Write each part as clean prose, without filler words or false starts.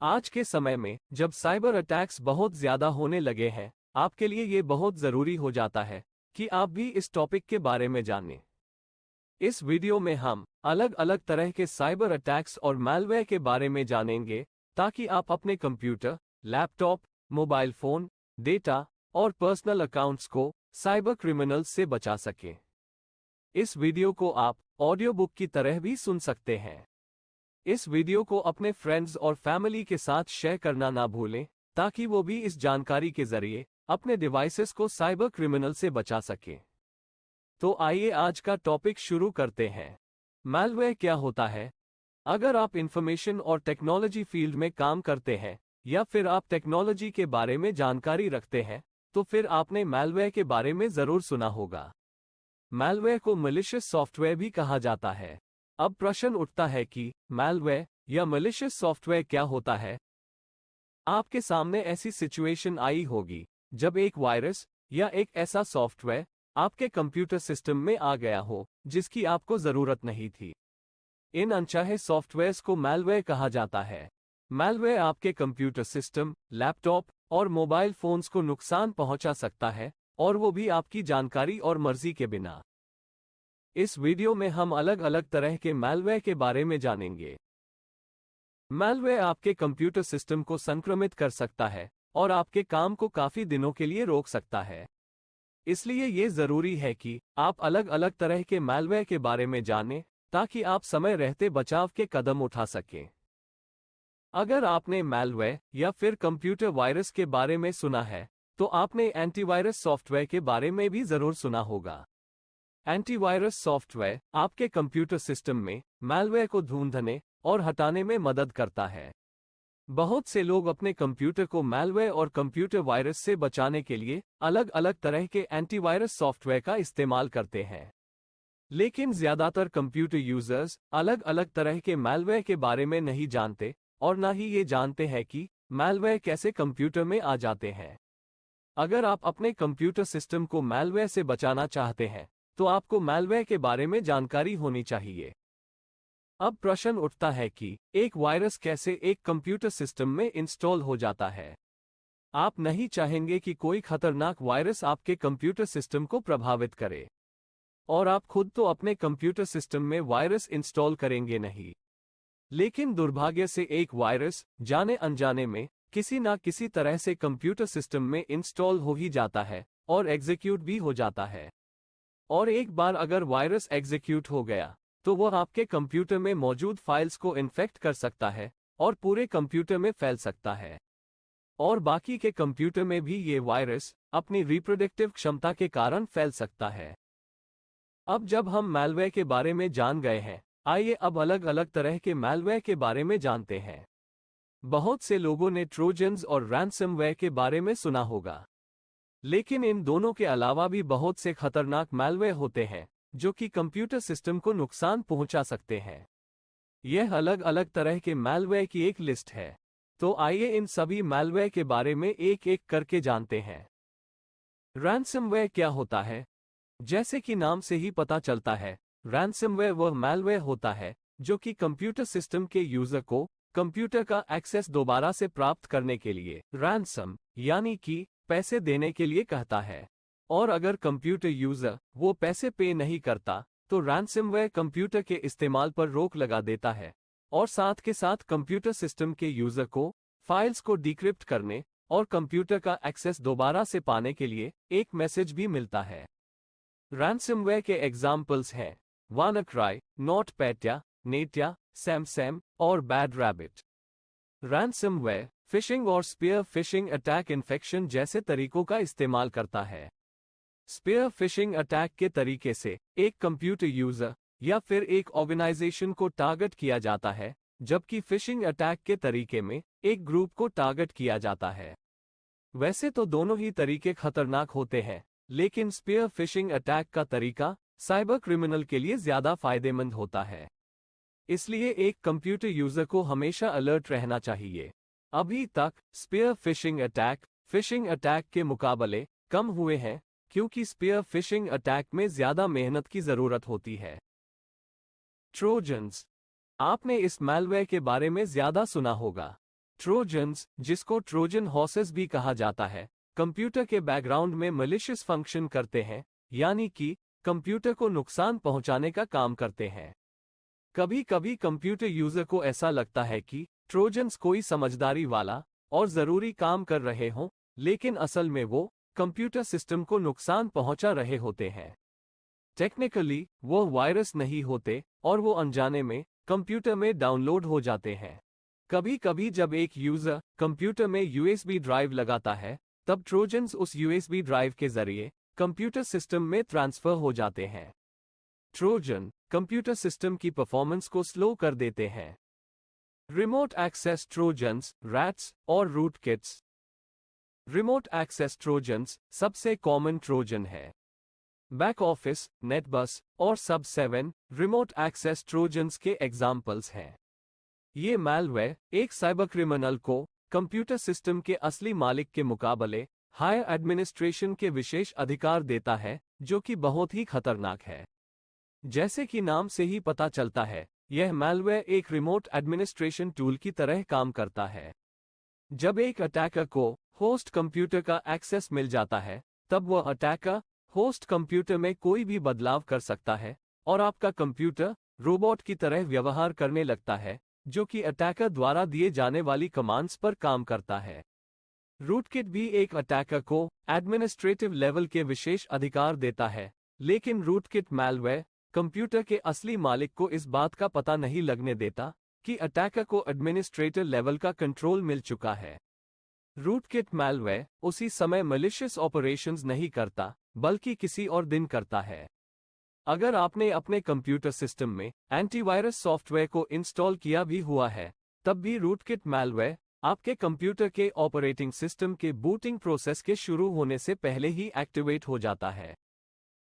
आज के समय में जब साइबर अटैक्स बहुत ज्यादा होने लगे हैं, आपके लिए ये बहुत जरूरी हो जाता है कि आप भी इस टॉपिक के बारे में जानें। इस वीडियो में हम अलग अलग तरह के साइबर अटैक्स और मैलवेयर के बारे में जानेंगे ताकि आप अपने computer, laptop, mobile phone, data और पर्सनल अकाउंट्स को साइबर क्रिमिनल्स से बचा सकें। इस वीडियो को आप ऑडियो बुक की तरह भी सुन सकते हैं। इस वीडियो को अपने फ्रेंड्स और फैमिली के साथ शेयर करना ना भूलें ताकि वो भी इस जानकारी के जरिए अपने डिवाइसेस को साइबर क्रिमिनल से बचा सकें। तो आइए आज का टॉपिक शुरू करते हैं। मैलवेयर क्या होता है? अगर आप इंफॉर्मेशन और टेक्नोलॉजी फील्ड में काम करते हैं या फिर आप टेक्नोलॉजी के बारे में जानकारी रखते हैं तो फिर आपने मैलवेयर के बारे में जरूर सुना होगा। मैलवेयर को मैलिशियस सॉफ्टवेयर भी कहा जाता है। अब प्रश्न उठता है कि मैलवेयर या मैलिशियस सॉफ्टवेयर क्या होता है? आपके सामने ऐसी सिचुएशन आई होगी जब एक वायरस या एक ऐसा सॉफ्टवेयर आपके कंप्यूटर सिस्टम में आ गया हो जिसकी आपको जरूरत नहीं थी। इन अनचाहे सॉफ्टवेयर्स को मैलवेयर कहा जाता है। मैलवेयर आपके कंप्यूटर सिस्टम, लैपटॉप और मोबाइल फोन्स को नुकसान पहुंचा सकता है, और वो भी आपकी जानकारी और मर्जी के बिना। इस वीडियो में हम अलग अलग तरह के मैलवेयर के बारे में जानेंगे। मैलवेयर आपके कंप्यूटर सिस्टम को संक्रमित कर सकता है और आपके काम को काफी दिनों के लिए रोक सकता है। इसलिए ये जरूरी है कि आप अलग अलग तरह के मैलवेयर के बारे में जानें ताकि आप समय रहते बचाव के कदम उठा सकें। अगर आपने मैलवेयर या फिर कंप्यूटर वायरस के बारे में सुना है तो आपने एंटीवायरस सॉफ्टवेयर के बारे में भी जरूर सुना होगा। एंटीवायरस सॉफ्टवेयर आपके कंप्यूटर सिस्टम में मैलवेयर को ढूंढने और हटाने में मदद करता है। बहुत से लोग अपने कंप्यूटर को मैलवेयर और कंप्यूटर वायरस से बचाने के लिए अलग अलग तरह के एंटीवायरस सॉफ्टवेयर का इस्तेमाल करते हैं। लेकिन ज्यादातर कंप्यूटर यूजर्स अलग अलग तरह के मैलवेयर के बारे में नहीं जानते और ना ही ये जानते हैं कि मैलवेयर कैसे कंप्यूटर में आ जाते हैं। अगर आप अपने कंप्यूटर सिस्टम को मैलवेयर से बचाना चाहते हैं तो आपको मैलवेयर के बारे में जानकारी होनी चाहिए। अब प्रश्न उठता है कि एक वायरस कैसे एक कंप्यूटर सिस्टम में इंस्टॉल हो जाता है। आप नहीं चाहेंगे कि कोई खतरनाक वायरस आपके कंप्यूटर सिस्टम को प्रभावित करे, और आप खुद तो अपने कंप्यूटर सिस्टम में वायरस इंस्टॉल करेंगे नहीं। लेकिन दुर्भाग्य से एक वायरस जाने अनजाने में किसी ना किसी तरह से कंप्यूटर सिस्टम में इंस्टॉल हो ही जाता है और एग्जीक्यूट भी हो जाता है। और एक बार अगर वायरस एग्जीक्यूट हो गया तो वह आपके कंप्यूटर में मौजूद फाइल्स को इन्फेक्ट कर सकता है और पूरे कंप्यूटर में फैल सकता है, और बाकी के कंप्यूटर में भी ये वायरस अपनी रिप्रोडक्टिव क्षमता के कारण फैल सकता है। अब जब हम मैलवेयर के बारे में जान गए हैं, आइए अब अलग अलग तरह के मैलवेयर के बारे में जानते हैं। बहुत से लोगों ने ट्रोजन्स और रैंसमवेयर के बारे में सुना होगा, लेकिन इन दोनों के अलावा भी बहुत से खतरनाक मैलवेयर होते हैं जो कि कंप्यूटर सिस्टम को नुकसान पहुंचा सकते हैं। यह अलग अलग तरह के मैलवेयर की एक लिस्ट है, तो आइए इन सभी मैलवेयर के बारे में एक एक करके जानते हैं। रैंसमवेयर क्या होता है? जैसे कि नाम से ही पता चलता है, रैंसमवेयर वह मैलवेयर होता है जो कि कंप्यूटर सिस्टम के यूजर को कंप्यूटर का एक्सेस दोबारा से प्राप्त करने के लिए रैंसम यानी कि पैसे देने के लिए कहता है, और अगर कंप्यूटर यूजर वो पैसे पे नहीं करता तो रैंसमवेयर कंप्यूटर के इस्तेमाल पर रोक लगा देता है, और साथ के साथ कंप्यूटर सिस्टम के यूजर को फाइल्स को डिक्रिप्ट करने और कंप्यूटर का एक्सेस दोबारा से पाने के लिए एक मैसेज भी मिलता है। रैंसमवेयर के एग्जाम्पल्स हैं वानाक्राई, नोटपैडिया, नेटिया, सैमसैम और बैड रैबिट। रैंसमवेयर फिशिंग और स्पीयर फिशिंग अटैक इन्फेक्शन जैसे तरीकों का इस्तेमाल करता है। स्पीयर फिशिंग अटैक के तरीके से एक कंप्यूटर यूजर या फिर एक ऑर्गेनाइजेशन को टारगेट किया जाता है, जबकि फिशिंग अटैक के तरीके में एक ग्रुप को टारगेट किया जाता है। वैसे तो दोनों ही तरीके खतरनाक होते हैं, लेकिन स्पीयर फिशिंग अटैक का तरीका साइबर क्रिमिनल के लिए ज्यादा फायदेमंद होता है। इसलिए एक कंप्यूटर यूजर को हमेशा अलर्ट रहना चाहिए। अभी तक स्पीयर फिशिंग अटैक के मुकाबले कम हुए हैं, क्योंकि स्पीयर फिशिंग अटैक में ज्यादा मेहनत की जरूरत होती है। ट्रोजन्स, आपने इस मैलवेयर के बारे में ज्यादा सुना होगा। ट्रोजन्स, जिसको ट्रोजन हॉर्सेस भी कहा जाता है, कंप्यूटर के बैकग्राउंड में मैलिशियस फंक्शन करते हैं, यानी कि कंप्यूटर को नुकसान पहुंचाने का काम करते हैं। कभी कभी कंप्यूटर यूजर को ऐसा लगता है कि ट्रोजन्स कोई समझदारी वाला और जरूरी काम कर रहे हों, लेकिन असल में वो कंप्यूटर सिस्टम को नुकसान पहुंचा रहे होते हैं। टेक्निकली वो वायरस नहीं होते और वो अनजाने में कंप्यूटर में डाउनलोड हो जाते हैं। कभी कभी जब एक यूजर कंप्यूटर में यूएसबी ड्राइव लगाता है, तब ट्रोजन्स उस यूएसबी ड्राइव के जरिए कंप्यूटर सिस्टम में ट्रांसफर हो जाते हैं। ट्रोजन कंप्यूटर सिस्टम की परफॉर्मेंस को स्लो कर देते हैं। रिमोट एक्सेस ट्रोजन्स, रैट्स और रूटकिट्स। रिमोट एक्सेस ट्रोजन्स सबसे कॉमन ट्रोजन है। बैक ऑफिस, नेटबस और सब 7 रिमोट एक्सेस ट्रोजन्स के एग्जाम्पल्स हैं। ये मैलवेयर एक साइबर क्रिमिनल को कंप्यूटर सिस्टम के असली मालिक के मुकाबले हायर एडमिनिस्ट्रेशन के विशेष अधिकार देता है, जो कि बहुत ही खतरनाक है। जैसे कि नाम से ही पता चलता है, यह मैलवेयर एक रिमोट एडमिनिस्ट्रेशन टूल की तरह काम करता है। जब एक अटैकर को होस्ट कंप्यूटर का एक्सेस मिल जाता है, तब वह अटैकर होस्ट कंप्यूटर में कोई भी बदलाव कर सकता है और आपका कंप्यूटर रोबोट की तरह व्यवहार करने लगता है, जो कि अटैकर द्वारा दिए जाने वाली कमांड्स पर काम करता है। रूटकिट भी एक अटैकर को एडमिनिस्ट्रेटिव लेवल के विशेष अधिकार देता है, लेकिन रूटकिट मैलवेयर कंप्यूटर के असली मालिक को इस बात का पता नहीं लगने देता कि अटैकर को एडमिनिस्ट्रेटर लेवल का कंट्रोल मिल चुका है। रूटकिट मैलवेयर उसी समय मैलिशियस ऑपरेशंस नहीं करता, बल्कि किसी और दिन करता है। अगर आपने अपने कंप्यूटर सिस्टम में एंटीवायरस सॉफ्टवेयर को इंस्टॉल किया भी हुआ है, तब भी रूटकिट मैलवेयर आपके कंप्यूटर के ऑपरेटिंग सिस्टम के बूटिंग प्रोसेस के शुरू होने से पहले ही एक्टिवेट हो जाता है।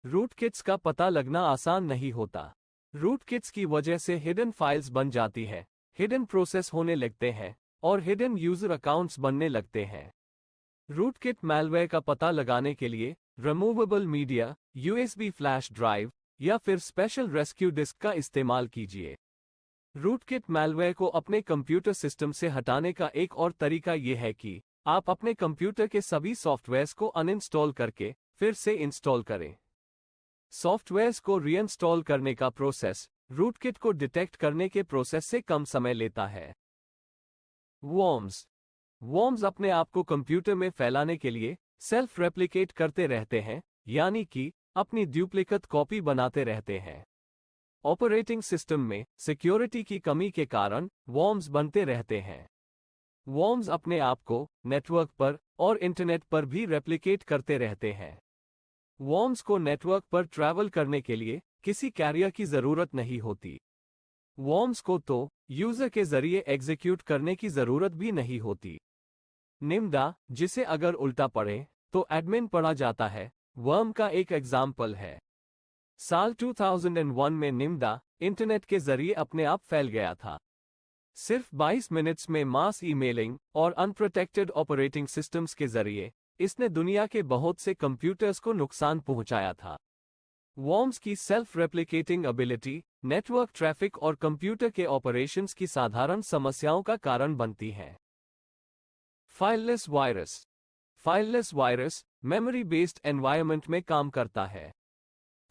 रूटकिट्स का पता लगना आसान नहीं होता। रूटकिट्स की वजह से हिडन फाइल्स बन जाती है, हिडन प्रोसेस होने लगते हैं और हिडन यूजर अकाउंट्स बनने लगते हैं। रूटकिट मैलवेयर का पता लगाने के लिए removable media, USB flash drive या फिर स्पेशल रेस्क्यू डिस्क का इस्तेमाल कीजिए। रूटकिट मैलवेयर को अपने कंप्यूटर सिस्टम से हटाने का एक और तरीका यह है कि आप अपने कंप्यूटर के सभी सॉफ्टवेयर्स को अनइंस्टॉल करके फिर से इंस्टॉल करें। सॉफ्टवेयर्स को रीइंस्टॉल करने का प्रोसेस रूटकिट को डिटेक्ट करने के प्रोसेस से कम समय लेता है। वॉर्म्स अपने आप को कंप्यूटर में फैलाने के लिए सेल्फ रेप्लिकेट करते रहते हैं, यानी कि अपनी डुप्लीकेट कॉपी बनाते रहते हैं। ऑपरेटिंग सिस्टम में सिक्योरिटी की कमी के कारण वॉर्म्स बनते रहते हैं। वॉर्म्स अपने आप को नेटवर्क पर और इंटरनेट पर भी रेप्लिकेट करते रहते हैं। वॉर्म्स को नेटवर्क पर ट्रैवल करने के लिए किसी कैरियर की जरूरत नहीं होती। वॉर्म्स को तो यूजर के जरिए एग्जीक्यूट करने की जरूरत भी नहीं होती। निम्दा, जिसे अगर उल्टा पढ़े तो एडमिन पढ़ा जाता है, वर्म का एक एग्जाम्पल है। साल 2001 में निम्दा इंटरनेट के जरिए अपने आप फैल गया था। सिर्फ 22 मिनट्स में मास ईमेलिंग और अनप्रोटेक्टेड ऑपरेटिंग सिस्टम्स के जरिए इसने दुनिया के बहुत से कंप्यूटर्स को नुकसान पहुंचाया था। वॉर्म्स की self replicating ability network traffic और कंप्यूटर के ऑपरेशंस की साधारण समस्याओं का कारण बनती है। Fileless virus. Fileless virus memory based environment में काम करता है।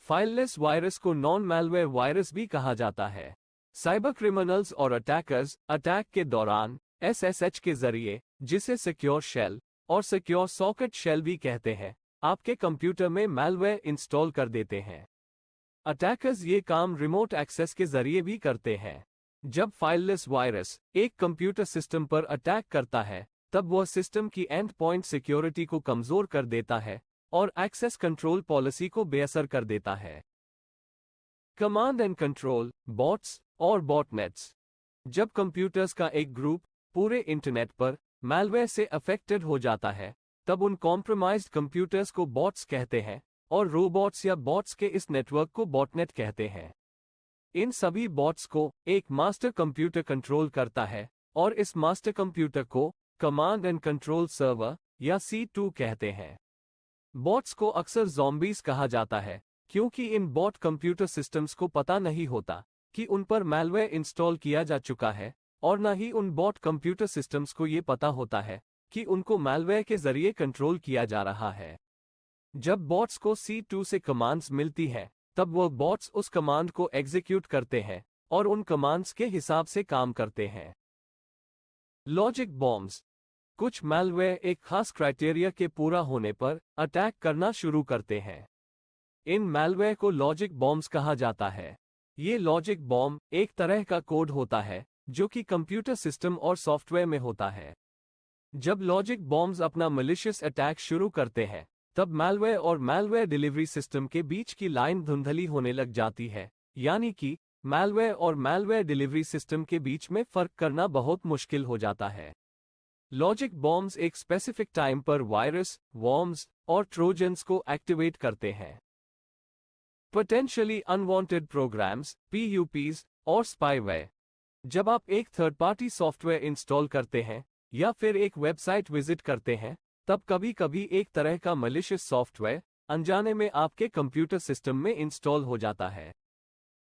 फाइललेस वायरस को नॉन मैलवेयर वायरस भी कहा जाता है। साइबर क्रिमिनल्स और अटैकर्स अटैक के दौरान एसएसएच के जरिए, जिसे सिक्योर शेल और सिक्योर सॉकेट शेल भी कहते हैं, आपके कंप्यूटर में मैलवेयर इंस्टॉल कर देते हैं। अटैकर्स ये काम रिमोट एक्सेस के जरिए भी करते हैं। जब फाइललेस वायरस एक कंप्यूटर सिस्टम पर अटैक करता है, तब वह सिस्टम की एंड पॉइंट सिक्योरिटी को कमजोर कर देता है और एक्सेस कंट्रोल पॉलिसी को बेअसर कर देता है। कमांड एंड कंट्रोल बॉट्स और बॉटनेट्स। जब कंप्यूटर्स का एक ग्रुप पूरे इंटरनेट पर मैलवेयर से अफेक्टेड हो जाता है, तब उन कॉम्प्रोमाइज्ड कंप्यूटर्स को बॉट्स कहते हैं और रोबोट्स या बॉट्स के इस नेटवर्क को बॉटनेट कहते हैं। इन सभी बॉट्स को एक मास्टर कंप्यूटर कंट्रोल करता है और इस मास्टर कंप्यूटर को कमांड एंड कंट्रोल सर्वर या C2 कहते हैं। बॉट्स को अक्सर ज़ॉम्बीज कहा जाता है, क्योंकि इन बॉट कंप्यूटर सिस्टम्स को पता नहीं होता कि उन पर मैलवेयर इंस्टॉल किया जा चुका है और न ही उन बॉट कंप्यूटर सिस्टम्स को ये पता होता है कि उनको मैलवेयर के जरिए कंट्रोल किया जा रहा है। जब बॉट्स को C2 से कमांड्स मिलती है, तब वो बॉट्स उस कमांड को एग्जीक्यूट करते हैं और उन कमांड्स के हिसाब से काम करते हैं। Logic bombs. कुछ मैलवेयर एक खास क्राइटेरिया के पूरा होने पर अटैक करना शुरू करते हैं। इन मैलवेयर को लॉजिक बॉम्ब्स कहा जाता है। ये लॉजिक बॉम्ब एक तरह का कोड होता है जो कि कंप्यूटर सिस्टम और सॉफ्टवेयर में होता है। जब लॉजिक बॉम्ब्स अपना मलिशियस अटैक शुरू करते हैं, तब मैलवेयर और मैलवेयर डिलीवरी सिस्टम के बीच की लाइन धुंधली होने लग जाती है, यानी कि मैलवेयर और मैलवेयर डिलीवरी सिस्टम के बीच में फर्क करना बहुत मुश्किल हो जाता है। लॉजिक बॉम्ब्स एक स्पेसिफिक टाइम पर वायरस, वॉर्म्स और ट्रोजन्स को एक्टिवेट करते हैं। पोटेंशियली अनवांटेड प्रोग्राम्स (PUPs) और स्पाईवेयर। जब आप एक थर्ड पार्टी सॉफ्टवेयर इंस्टॉल करते हैं या फिर एक वेबसाइट विजिट करते हैं, तब कभी-कभी एक तरह का मलिशियस सॉफ्टवेयर अनजाने में आपके कंप्यूटर सिस्टम में इंस्टॉल हो जाता है।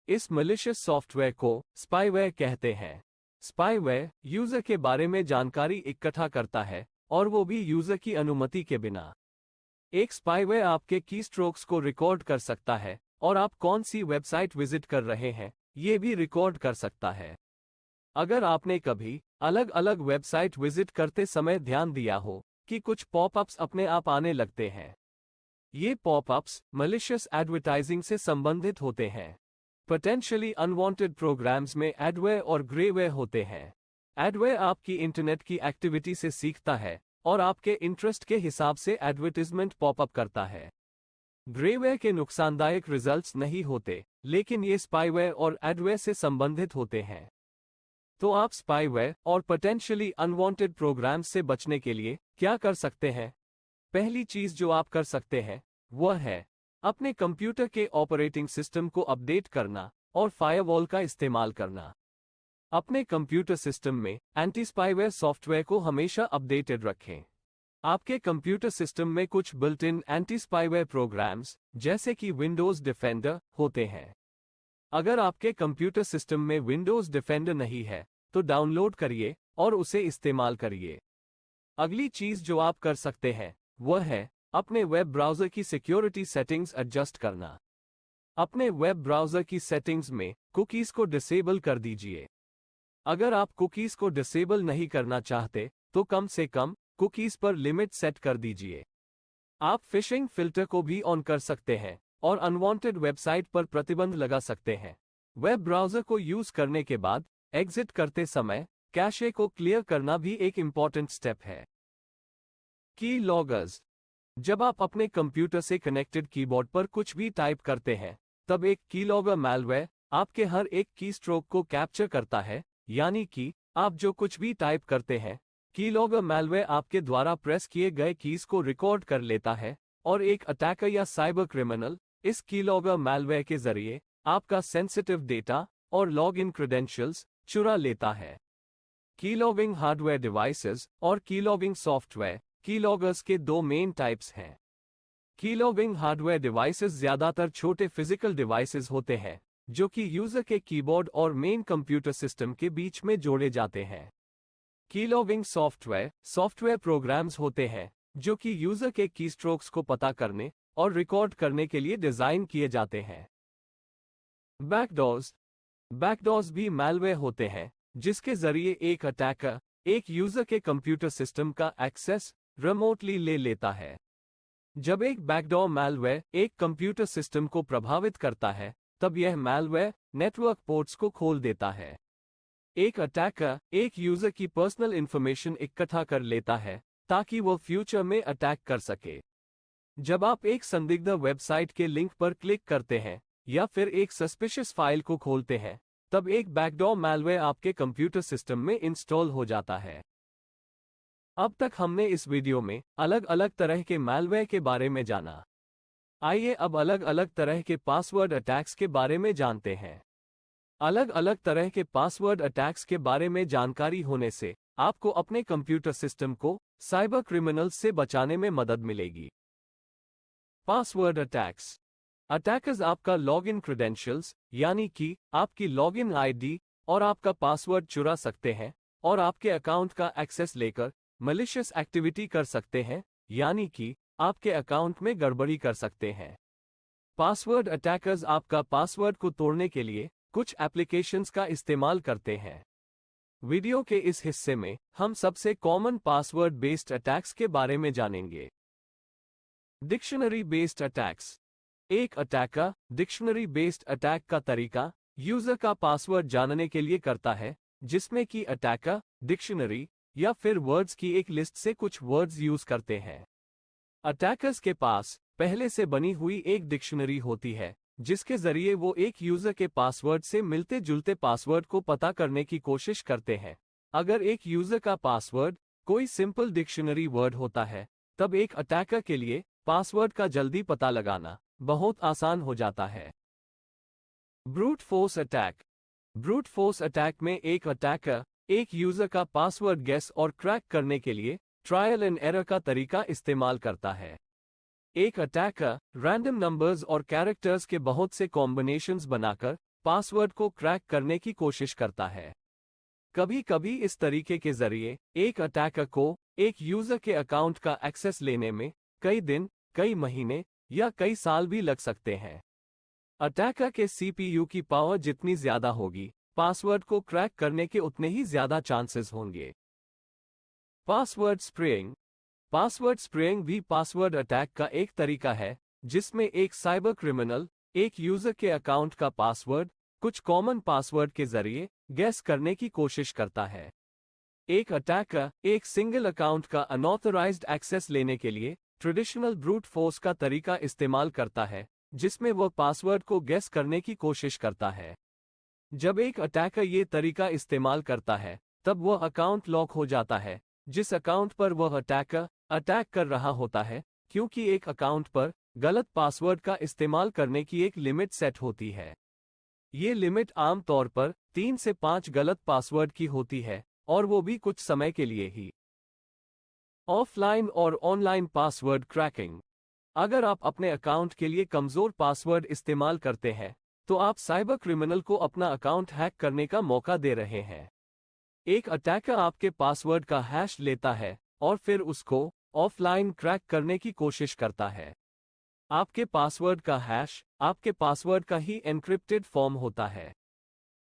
इस मलिशियस सॉफ्टवेयर को स्पाईवेयर कहते हैं। स्पाईवेयर यूजर के बारे में जानकारी इकट्ठा करता है, और वो भी यूजर की अनुमति के बिना। एक स्पाईवेयर आपके कीस्ट्रोक्स को रिकॉर्ड कर सकता है और आप कौन सी वेबसाइट विजिट कर रहे हैं ये भी रिकॉर्ड कर सकता है। अगर आपने कभी अलग अलग वेबसाइट विजिट करते समय ध्यान दिया हो कि कुछ पॉपअप्स अपने आप आने लगते हैं, ये पॉपअप्स मलिशियस एडवर्टाइजिंग से संबंधित होते हैं। पोटेंशियली अनवांटेड प्रोग्राम्स में एडवेयर और ग्रेवेयर होते हैं। एडवेयर आपकी इंटरनेट की एक्टिविटी से सीखता है और आपके इंटरेस्ट के हिसाब से एडवर्टाइजमेंट पॉपअप करता है। ग्रेवेयर के नुकसानदायक रिजल्ट्स नहीं होते, लेकिन ये स्पाईवेयर और एडवेयर से संबंधित होते हैं। तो आप स्पाईवेयर और पोटेंशियली अनवांटेड प्रोग्राम्स से बचने के लिए क्या कर सकते हैं? पहली चीज जो आप कर सकते हैं वह है अपने कंप्यूटर के ऑपरेटिंग सिस्टम को अपडेट करना और फायरवॉल का इस्तेमाल करना। अपने कंप्यूटर सिस्टम में एंटी स्पाईवेयर सॉफ्टवेयर को हमेशा अपडेटेड रखें। आपके कंप्यूटर सिस्टम में कुछ built in anti spyware programs जैसे कि विंडोज डिफेंडर होते हैं। अगर आपके कंप्यूटर सिस्टम में विंडोज डिफेंडर नहीं है तो डाउनलोड करिए और उसे इस्तेमाल करिए। अगली चीज जो आप कर सकते हैं वह है अपने वेब ब्राउज़र की सिक्योरिटी सेटिंग्स एडजस्ट करना। अपने वेब ब्राउज़र की सेटिंग्स में कुकीज़ को डिसेबल कर दीजिए। अगर आप कुकीज़ को डिसेबल नहीं करना चाहते तो कम से कम कुकीज़ पर लिमिट सेट कर दीजिए। आप फिशिंग फिल्टर को भी ऑन कर सकते हैं और अनवांटेड वेबसाइट पर प्रतिबंध लगा सकते हैं। वेब ब्राउज़र को यूज़ करने के बाद एग्जिट करते समय कैशे को क्लियर करना भी एक इम्पॉर्टेंट स्टेप है। की लॉगर्स। जब आप अपने कंप्यूटर से कनेक्टेड कीबोर्ड पर कुछ भी टाइप करते हैं, तब एक कीलॉगर मैलवेयर आपके हर एक कीस्ट्रोक को कैप्चर करता है, यानी कि आप जो कुछ भी टाइप करते हैं, कीलॉगर मैलवेयर आपके द्वारा प्रेस किए गए कीज को रिकॉर्ड कर लेता है और एक अटैकर या साइबर क्रिमिनल इस कीलॉगर मैलवेयर के जरिए आपका सेंसिटिव डेटा और लॉग इन क्रेडेंशियल्स चुरा लेता है। कीलॉगिंग हार्डवेयर डिवाइसेस और कीलॉगिंग सॉफ्टवेयर कीलॉगर्स के दो मेन टाइप्स हैं। कीलॉगिंग हार्डवेयर डिवाइसेस ज्यादातर छोटे फिजिकल डिवाइसेस होते हैं जो कि यूजर के कीबोर्ड और मेन कंप्यूटर सिस्टम के बीच में जोड़े जाते हैं। कीलॉगिंग सॉफ्टवेयर प्रोग्राम्स होते हैं जो कि यूजर के कीस्ट्रोक्स को पता करने और रिकॉर्ड करने के लिए डिजाइन किए जाते हैं। बैकडोर्स भी मैलवेयर होते हैं जिसके जरिए एक अटैकर एक यूजर के कंप्यूटर सिस्टम का एक्सेस रिमोटली ले लेता है। जब एक बैकडोर मैलवेयर एक कंप्यूटर सिस्टम को प्रभावित करता है, तब यह मैलवेयर नेटवर्क पोर्ट्स को खोल देता है। एक अटैकर एक यूजर की पर्सनल इंफॉर्मेशन इकट्ठा कर लेता है ताकि वो फ्यूचर में अटैक कर सके। जब आप एक संदिग्ध वेबसाइट के लिंक पर क्लिक करते हैं या फिर एक सस्पिशियस फाइल को खोलते हैं, तब एक बैकडोर मैलवेयर आपके कंप्यूटर सिस्टम में इंस्टॉल हो जाता है। अब तक हमने इस वीडियो में अलग अलग तरह के मैलवेयर के बारे में जाना। आइए अब अलग अलग तरह के पासवर्ड अटैक्स के बारे में जानते हैं। अलग अलग तरह के पासवर्ड अटैक्स के बारे में जानकारी होने से आपको अपने कंप्यूटर सिस्टम को साइबर क्रिमिनल्स से बचाने में मदद मिलेगी। Password attacks. अटैकर्स आपका लॉगिन क्रेडेंशियल्स यानी कि आपकी लॉगिन आईडी और आपका पासवर्ड चुरा सकते हैं और आपके अकाउंट का एक्सेस लेकर मलिशियस एक्टिविटी कर सकते हैं, यानी कि आपके अकाउंट में गड़बड़ी कर सकते हैं। पासवर्ड अटैकर्स आपका पासवर्ड को तोड़ने के लिए कुछ एप्लीकेशंस का इस्तेमाल करते हैं। वीडियो के इस हिस्से में हम सबसे कॉमन पासवर्ड बेस्ड अटैक्स के बारे में जानेंगे। Dictionary based attacks. एक अटैकर डिक्शनरी बेस्ड अटैक का तरीका यूजर का पासवर्ड जानने के लिए करता है, जिसमें कि अटैकर डिक्शनरी या फिर वर्ड्स की एक लिस्ट से कुछ वर्ड्स यूज करते हैं। अटैकर्स के पास पहले से बनी हुई एक डिक्शनरी होती है, जिसके जरिए वो एक यूजर के पासवर्ड से मिलते जुलते पासवर्ड को पता करने की कोशिश करते हैं। अगर एक यूजर का पासवर्ड कोई सिंपल डिक्शनरी वर्ड होता है, तब एक अटैकर के लिए पासवर्ड का जल्दी पता लगाना बहुत आसान हो जाता है। Brute force attack. Brute force attack में एक अटैकर एक यूजर का पासवर्ड गेस और क्रैक करने के लिए ट्रायल एंड एरर का तरीका इस्तेमाल करता है। एक अटैकर रैंडम नंबर्स और कैरेक्टर्स के बहुत से कॉम्बिनेशंस बनाकर पासवर्ड को क्रैक करने की कोशिश करता है। कभी कभी इस तरीके के जरिए एक अटैकर को एक यूजर के अकाउंट का एक्सेस लेने में कई दिन, कई महीने या कई साल भी लग सकते हैं। अटैकर के सीपीयू की पावर जितनी ज्यादा होगी, पासवर्ड को क्रैक करने के उतने ही ज्यादा चांसेस होंगे। Password spraying. पासवर्ड स्प्रेइंग भी पासवर्ड अटैक का एक तरीका है, जिसमें एक साइबर क्रिमिनल एक यूजर के अकाउंट का पासवर्ड कुछ कॉमन पासवर्ड के जरिए गेस करने की कोशिश करता है। एक अटैकर एक सिंगल अकाउंट का अनऑथराइज्ड एक्सेस लेने के लिए ट्रेडिशनल ब्रूट फोर्स का तरीका इस्तेमाल करता है, जिसमें वह पासवर्ड को गेस करने की कोशिश करता है। जब एक अटैकर ये तरीका इस्तेमाल करता है, तब वह अकाउंट लॉक हो जाता है जिस अकाउंट पर वह अटैकर अटैक कर रहा होता है, क्योंकि एक अकाउंट पर गलत पासवर्ड का इस्तेमाल करने की एक लिमिट सेट होती है। ये लिमिट आमतौर पर 3 से 5 गलत पासवर्ड की होती है, और वो भी कुछ समय के लिए ही। ऑफलाइन और ऑनलाइन पासवर्ड क्रैकिंग। अगर आप अपने अकाउंट के लिए कमजोर पासवर्ड इस्तेमाल करते हैं, तो आप साइबर क्रिमिनल को अपना अकाउंट हैक करने का मौका दे रहे हैं। एक अटैकर आपके पासवर्ड का हैश लेता है और फिर उसको ऑफलाइन क्रैक करने की कोशिश करता है। आपके पासवर्ड का हैश आपके पासवर्ड का ही एन्क्रिप्टेड फॉर्म होता है।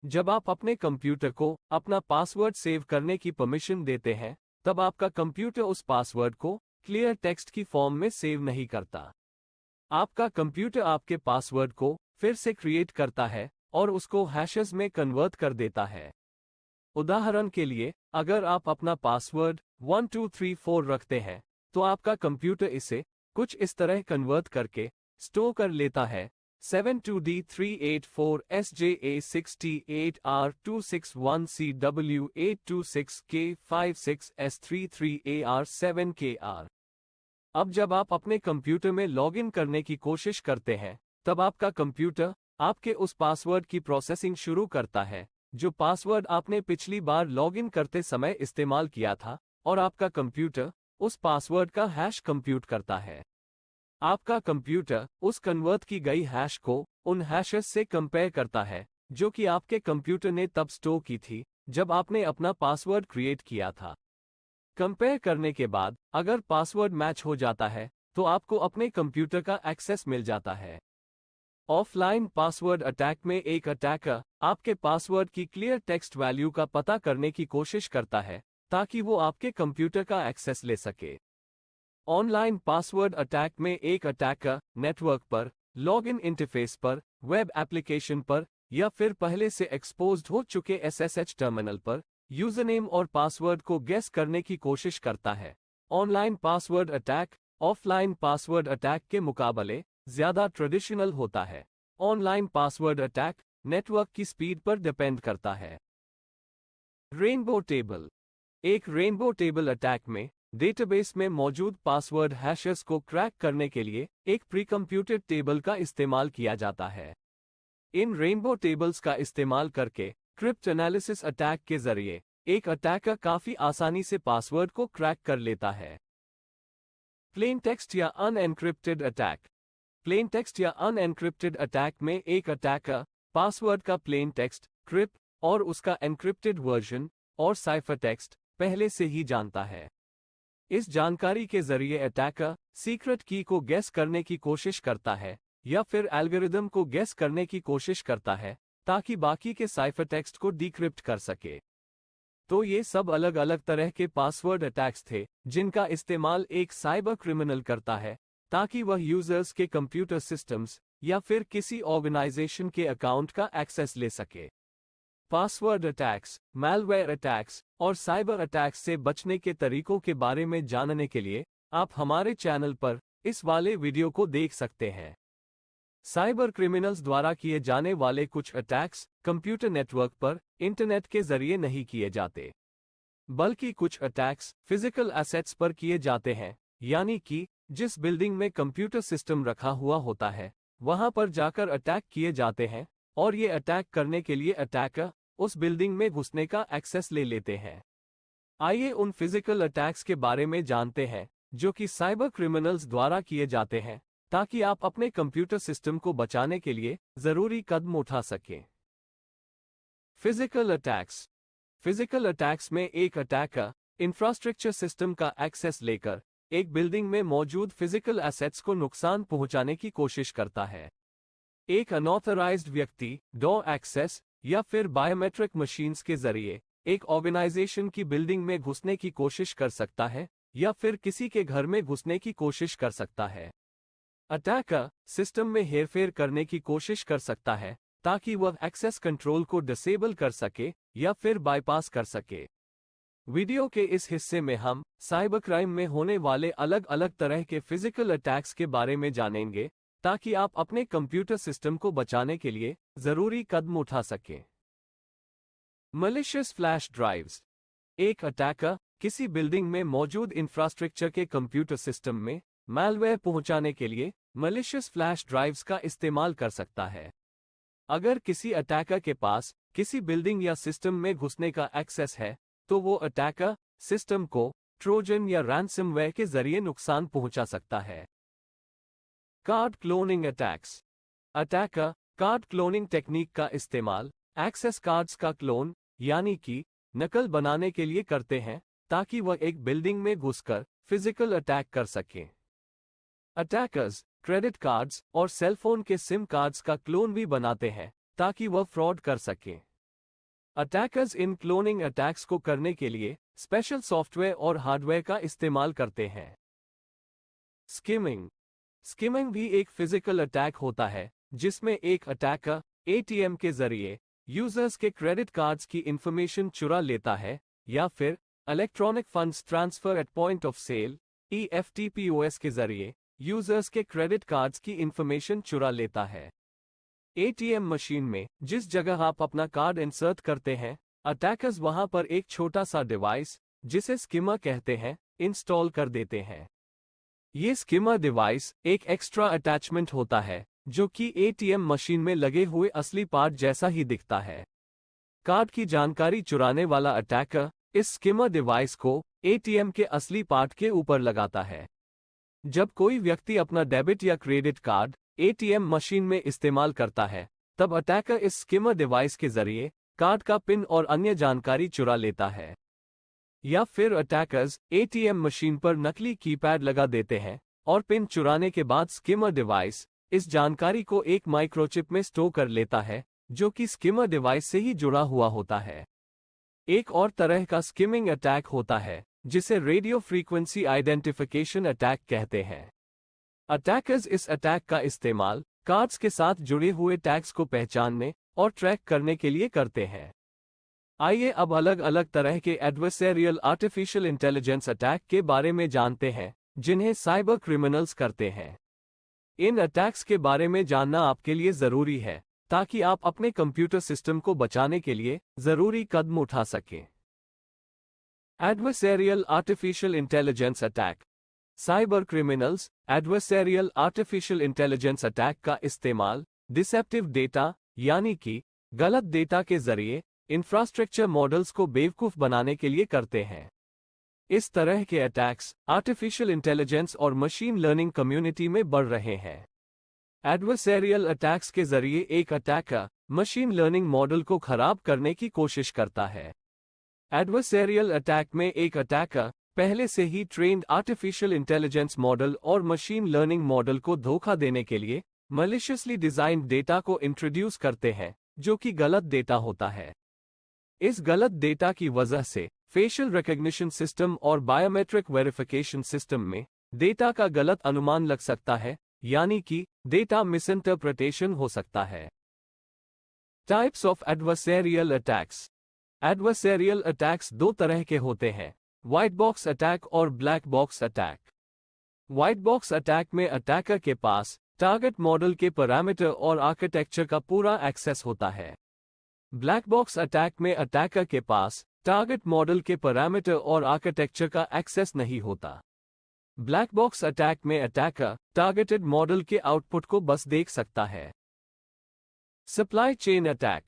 जब आप अपने कंप्यूटर को अपना पासवर्ड सेव करने की परमिशन देते हैं, तब आपका कंप्यूटर उस पासवर्ड को क्लियर टेक्स्ट की फॉर्म में सेव नहीं करता। आपका कंप्यूटर आपके पासवर्ड को फिर से क्रिएट करता है और उसको हैशेस में कन्वर्ट कर देता है। उदाहरण के लिए, अगर आप अपना पासवर्ड 1234 रखते हैं, तो आपका कंप्यूटर इसे कुछ इस तरह कन्वर्ट करके स्टोर कर लेता है 72D384SJA6826C826K56S33AR7KR। अब जब आप अपने कंप्यूटर में लॉगिन करने की कोशिश करते हैं, तब आपका कंप्यूटर आपके उस पासवर्ड की प्रोसेसिंग शुरू करता है जो पासवर्ड आपने पिछली बार लॉगिन करते समय इस्तेमाल किया था, और आपका कंप्यूटर उस पासवर्ड का हैश कंप्यूट करता है। आपका कंप्यूटर उस कन्वर्ट की गई हैश को उन हैशेस से कंपेयर करता है जो कि आपके कंप्यूटर ने तब स्टोर की थी जब आपने अपना पासवर्ड क्रिएट किया था। कंपेयर करने के बाद अगर पासवर्ड मैच हो जाता है, तो आपको अपने कंप्यूटर का एक्सेस मिल जाता है। ऑफलाइन पासवर्ड अटैक में एक अटैकर आपके पासवर्ड की क्लियर टेक्स्ट वैल्यू का पता करने की कोशिश करता है ताकि वो आपके कंप्यूटर का एक्सेस ले सके। ऑनलाइन पासवर्ड अटैक में एक अटैकर नेटवर्क पर, लॉगिन इंटरफेस पर, वेब एप्लीकेशन पर या फिर पहले से एक्सपोज्ड हो चुके SSH टर्मिनल पर यूजरनेम और पासवर्ड को गेस करने की कोशिश करता है। Online password attack offline password attack के मुकाबले ज्यादा ट्रेडिशनल होता है। ऑनलाइन पासवर्ड अटैक नेटवर्क की स्पीड पर डिपेंड करता है। Rainbow table. एक रेनबो टेबल अटैक में डेटाबेस में मौजूद पासवर्ड हैशेस को क्रैक करने के लिए एक प्री-कंप्यूटेड टेबल का इस्तेमाल किया जाता है। इन रेनबो टेबल्स का इस्तेमाल करके क्रिप्ट एनालिसिस अटैक के जरिए एक अटैकर काफी आसानी से पासवर्ड को क्रैक कर लेता है। प्लेन टेक्स्ट या अनएन्क्रिप्टेड अटैक। प्लेन टेक्स्ट या अनएन्क्रिप्टेड अटैक में एक अटैकर पासवर्ड का प्लेन टेक्स्ट क्रिप्ट और उसका एन्क्रिप्टेड वर्जन और साइफर टेक्स्ट पहले से ही जानता है। इस जानकारी के जरिए अटैकर सीक्रेट की को गेस करने की कोशिश करता है या फिर एल्गोरिदम को गेस करने की कोशिश करता है ताकि बाकी के साइफर टेक्स्ट को डिक्रिप्ट कर सके। तो ये सब अलग अलग तरह के पासवर्ड अटैक्स थे जिनका इस्तेमाल एक साइबर क्रिमिनल करता है ताकि वह यूजर्स के कंप्यूटर सिस्टम्स या फिर किसी ऑर्गेनाइजेशन के अकाउंट का एक्सेस ले सके। पासवर्ड अटैक्स, मैलवेयर अटैक्स और साइबर अटैक्स से बचने के तरीकों के बारे में जानने के लिए आप हमारे चैनल पर इस वाले वीडियो को देख सकते हैं। साइबर क्रिमिनल्स द्वारा किए जाने वाले कुछ अटैक्स कंप्यूटर नेटवर्क पर इंटरनेट के जरिए नहीं किए जाते, बल्कि कुछ अटैक्स फिजिकल एसेट्स पर किए जाते हैं, यानी कि जिस बिल्डिंग में कंप्यूटर सिस्टम रखा हुआ होता है वहां पर जाकर अटैक किए जाते हैं और ये अटैक करने के लिए अटैकर उस बिल्डिंग में घुसने का एक्सेस ले लेते हैं। आइए उन फिजिकल अटैक्स के बारे में जानते हैं जो कि साइबर क्रिमिनल्स द्वारा किए जाते हैं ताकि आप अपने कंप्यूटर सिस्टम को बचाने के लिए जरूरी कदम उठा सकें। Physical attacks. फिजिकल अटैक्स में एक अटैकर इंफ्रास्ट्रक्चर सिस्टम का एक्सेस लेकर एक बिल्डिंग में मौजूद फिजिकल एसेट्स को नुकसान पहुंचाने की कोशिश करता है। एक अनऑथराइज्ड व्यक्ति डोर एक्सेस या फिर बायोमेट्रिक मशीन्स के जरिए एक ऑर्गेनाइजेशन की बिल्डिंग में घुसने की कोशिश कर सकता है या फिर किसी के घर में घुसने की कोशिश कर सकता है। अटैकर सिस्टम में हेरफेर करने की कोशिश कर सकता है ताकि वह एक्सेस कंट्रोल को डिसेबल कर सके या फिर बाईपास कर सके। वीडियो के इस हिस्से में हम साइबर क्राइम में होने वाले अलग अलग तरह के फिजिकल अटैक्स के बारे में जानेंगे ताकि आप अपने कंप्यूटर सिस्टम को बचाने के लिए जरूरी कदम उठा सकें। Malicious flash drives. एक अटैकर किसी बिल्डिंग में मौजूद इंफ्रास्ट्रक्चर के कंप्यूटर सिस्टम में मैलवेयर पहुंचाने के लिए मैलिशियस फ्लैश ड्राइव्स का इस्तेमाल कर सकता है। अगर किसी अटैकर के पास किसी बिल्डिंग या सिस्टम में घुसने का एक्सेस है तो वो अटैकर सिस्टम को ट्रोजन या रैंसमवेयर के जरिए नुकसान पहुंचा सकता है। Card cloning attacks. Attacker card cloning technique का इस्तेमाल एक्सेस कार्ड्स का क्लोन यानी कि नकल बनाने के लिए करते हैं ताकि वह एक बिल्डिंग में घुसकर फिजिकल अटैक कर सकें। अटैकर्स क्रेडिट कार्ड्स और सेलफोन के सिम कार्ड्स का क्लोन भी बनाते हैं ताकि वह फ्रॉड कर सकें। अटैकर्स इन क्लोनिंग अटैक्स को करने के लिए स्पेशल सॉफ्टवेयर और हार्डवेयर का इस्तेमाल करते हैं। स्किमिंग। स्किमिंग भी एक फिजिकल अटैक होता है जिसमें एक अटैकर एटीएम के जरिए यूजर्स के क्रेडिट कार्ड्स की इंफॉर्मेशन चुरा लेता है या फिर electronic funds transfer at point of sale EFTPOS के जरिए यूजर्स के क्रेडिट कार्ड्स की इंफॉर्मेशन चुरा लेता है। एटीएम मशीन में जिस जगह आप अपना कार्ड इंसर्ट करते हैं अटैकर्स वहां पर एक छोटा सा डिवाइस जिसे स्किमर कहते हैं इंस्टॉल कर देते हैं। ये स्किमर डिवाइस एक एक्स्ट्रा अटैचमेंट होता है जो कि एटीएम मशीन में लगे हुए असली पार्ट जैसा ही दिखता है। कार्ड की जानकारी चुराने वाला अटैकर इस स्किमर डिवाइस को एटीएम के असली पार्ट के ऊपर लगाता है। जब कोई व्यक्ति अपना डेबिट या क्रेडिट कार्ड एटीएम मशीन में इस्तेमाल करता है तब अटैकर इस स्किमर डिवाइस के जरिए कार्ड का पिन और अन्य जानकारी चुरा लेता है। या फिर अटैकर्स एटीएम मशीन पर नकली कीपैड लगा देते हैं और पिन चुराने के बाद स्किमर डिवाइस इस जानकारी को एक माइक्रोचिप में स्टोर कर लेता है जो कि स्किमर डिवाइस से ही जुड़ा हुआ होता है। एक और तरह का स्किमिंग अटैक होता है जिसे रेडियो फ्रीक्वेंसी आइडेंटिफिकेशन अटैक कहते हैं। अटैकर्स इस अटैक का इस्तेमाल कार्ड्स के साथ जुड़े हुए टैग्स को पहचानने और ट्रैक करने के लिए करते हैं। आइए अब अलग अलग तरह के एडवर्सेरियल आर्टिफिशियल इंटेलिजेंस अटैक के बारे में जानते हैं जिन्हें साइबर क्रिमिनल्स करते हैं। इन अटैक्स के बारे में जानना आपके लिए जरूरी है ताकि आप अपने कंप्यूटर सिस्टम को बचाने के लिए जरूरी कदम उठा सकें। Adversarial artificial intelligence attack. Cyber criminals adversarial artificial intelligence attack का इस्तेमाल डिसेप्टिव डेटा यानी कि गलत डेटा के जरिए इंफ्रास्ट्रक्चर मॉडल्स को बेवकूफ बनाने के लिए करते हैं। इस तरह के अटैक्स आर्टिफिशियल इंटेलिजेंस और मशीन लर्निंग कम्युनिटी में बढ़ रहे हैं। एडवर्सेरियल अटैक्स के जरिए एक अटैकर मशीन लर्निंग मॉडल को खराब करने की कोशिश करता है। एडवर्सेरियल अटैक में एक अटैकर पहले से ही ट्रेन्ड आर्टिफिशियल इंटेलिजेंस मॉडल और मशीन लर्निंग मॉडल को धोखा देने के लिए मलिशियसली डिजाइन्ड डेटा को इंट्रोड्यूस करते हैं, जो कि गलत डेटा होता है। इस गलत डेटा की वजह से फेशियल रिकॉग्निशन सिस्टम और बायोमेट्रिक वेरिफिकेशन सिस्टम में डेटा का गलत अनुमान लग सकता है, यानी कि डेटा मिसइंटरप्रिटेशन हो सकता है। Types of adversarial attacks. Adversarial attacks दो तरह के होते हैं, व्हाइट बॉक्स अटैक और black box attack. White box attack में अटैकर के पास टारगेट मॉडल के पैरामीटर और आर्किटेक्चर का पूरा एक्सेस होता है। ब्लैक बॉक्स अटैक में अटैकर के पास टारगेट मॉडल के पैरामीटर और आर्किटेक्चर का एक्सेस नहीं होता। ब्लैक बॉक्स अटैक में अटैकर टारगेटेड मॉडल के आउटपुट को बस देख सकता है। Supply chain attack.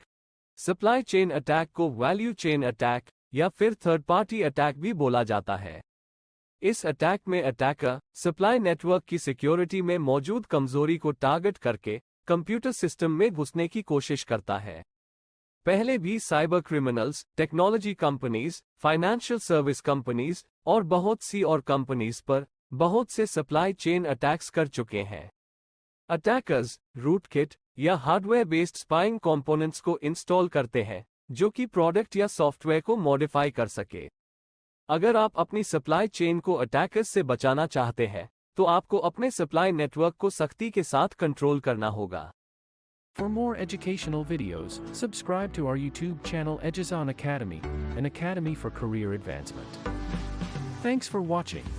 Supply chain attack को वैल्यू चेन अटैक या फिर थर्ड पार्टी अटैक भी बोला जाता है। इस अटैक में अटैकर सप्लाई नेटवर्क की सिक्योरिटी में मौजूद कमजोरी को टारगेट करके कंप्यूटर सिस्टम में घुसने की कोशिश करता है। पहले भी cyber criminals technology companies, financial service companies और बहुत सी और कंपनीज पर बहुत से सप्लाई चेन अटैक्स कर चुके हैं। अटैकर्स रूटकिट या हार्डवेयर बेस्ड स्पाइंग कंपोनेंट्स को इंस्टॉल करते हैं, जो कि प्रोडक्ट या सॉफ्टवेयर को मॉडिफाई कर सके। अगर आप अपनी सप्लाई चेन को अटैकर्स से बचाना चाहते हैं, तो आपको अपने सप्लाई नेटवर्क को सख्ती के साथ कंट्रोल करना होगा। For more educational videos, subscribe to our YouTube channel Edges On Academy, an academy for career advancement. Thanks for watching.